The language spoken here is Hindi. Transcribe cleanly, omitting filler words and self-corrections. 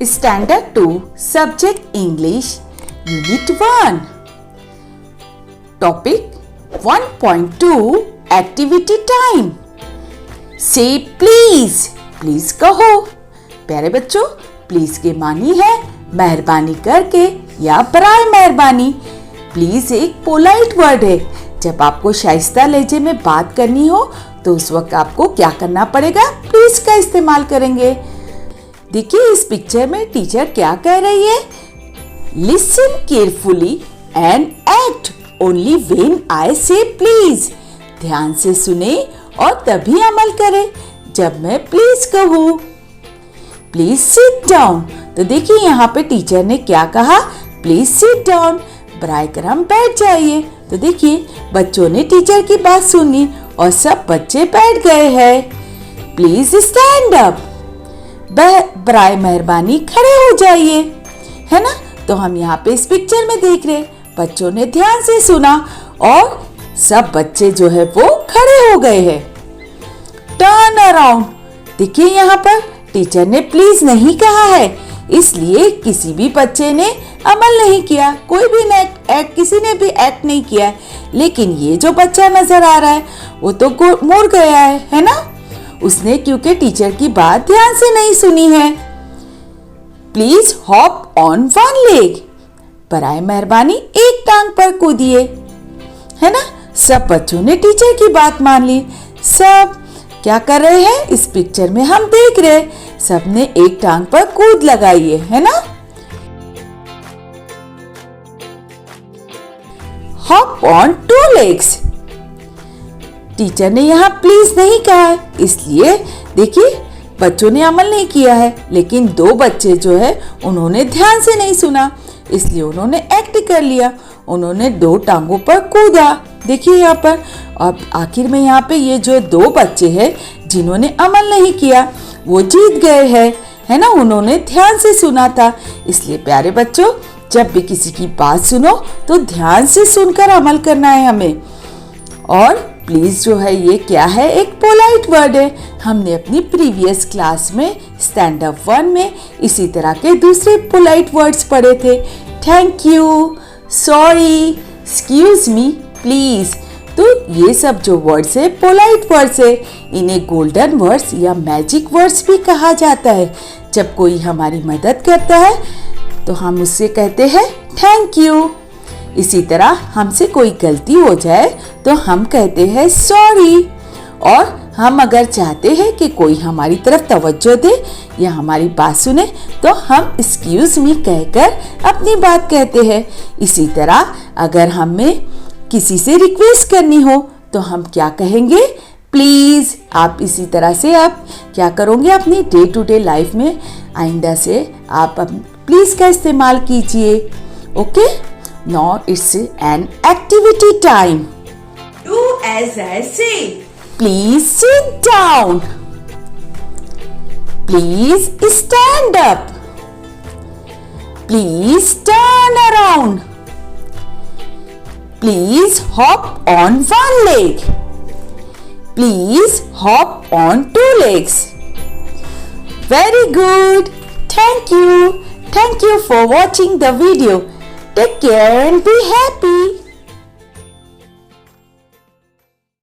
Standard 2 Subject English Unit 1 Topic 1.2 Activity Time Say please Please कहो। प्यारे बच्चों, प्लीज के मानी है मेहरबानी करके या बराए मेहरबानी। प्लीज एक पोलाइट वर्ड है। जब आपको शाइस्ता लहजे में बात करनी हो तो उस वक्त आपको क्या करना पड़ेगा? प्लीज का इस्तेमाल करेंगे। देखिए इस पिक्चर में टीचर क्या कह रही है? Listen carefully and act only when I say please. ध्यान से सुने और तभी अमल करें जब मैं प्लीज कहूँ। Please sit down. तो देखिए यहाँ पे टीचर ने क्या कहा? प्लीज सिट डाउन, बराए करम बैठ जाइए। तो देखिए बच्चों ने टीचर की बात सुनी और सब बच्चे बैठ गए हैं। प्लीज स्टैंड अप, बराए मेहरबानी खड़े हो जाइए, है ना। तो हम यहाँ पे इस पिक्चर में देख रहे बच्चों ने ध्यान से सुना और सब बच्चे जो है वो खड़े हो गए हैं। Turn around. देखिए यहाँ पर टीचर ने प्लीज नहीं कहा है, इसलिए किसी भी बच्चे ने अमल नहीं किया, कोई भी किसी ने भी एक्ट नहीं किया। लेकिन ये जो बच्चा नजर आ रहा है वो तो मुड़ गया है ना। उसने क्योंकि टीचर की बात ध्यान से नहीं सुनी है। Please hop on one leg, बराए मेहरबानी एक टांग पर कूदिए, है ना। सब बच्चों ने टीचर की बात मान ली। सब क्या कर रहे हैं इस पिक्चर में हम देख रहे हैं, सबने एक टांग पर कूद लगाई है ना। Hop on two legs. Teacher ने यहाँ प्लीज नहीं कहा है, इसलिए देखिए बच्चों ने अमल नहीं किया है। लेकिन दो बच्चे जो है उन्होंने ध्यान से नहीं सुना, इसलिए उन्होंने एक्ट कर लिया। उन्होंने दो टांगों पर कूदा। देखिए यहाँ पर अब आखिर में यहाँ पे ये जो दो बच्चे हैं जिन्होंने अमल नहीं किया वो जीत गए हैं, है ना। उन्होंने ध्यान से सुना था। इसलिए प्यारे बच्चों, जब भी किसी की बात सुनो तो ध्यान से सुनकर अमल करना है हमें। और प्लीज जो है ये क्या है? एक पोलाइट वर्ड है। हमने अपनी प्रीवियस क्लास में स्टैंड अप 1 में इसी तरह के दूसरे पोलाइट वर्ड्स पढ़े थे। Thank you, sorry, excuse me, please. तो ये सब जो वर्ड्स है पोलाइट वर्ड्स है। इन्हें गोल्डन वर्ड्स या मैजिक वर्ड्स भी कहा जाता है। जब कोई हमारी मदद करता है तो हम उससे कहते हैं थैंक यू। इसी तरह हमसे कोई गलती हो जाए तो हम कहते हैं सॉरी। और हम अगर चाहते हैं कि कोई हमारी तरफ तवज्जो दे या हमारी बात सुने तो हम एक्सक्यूज मी कहकर अपनी बात कहते हैं। इसी तरह अगर हमें किसी से रिक्वेस्ट करनी हो तो हम क्या कहेंगे? प्लीज। आप इसी तरह से आप क्या करोगे अपनी डे टू डे लाइफ में? आइंदा से आप प्लीज का इस्तेमाल कीजिए। Okay, now it's an activity time. Do as I say. Please sit down, please stand up, please turn around, please hop on one leg, please hop on two legs. Very good. Thank you for watching the video. Take care and be happy.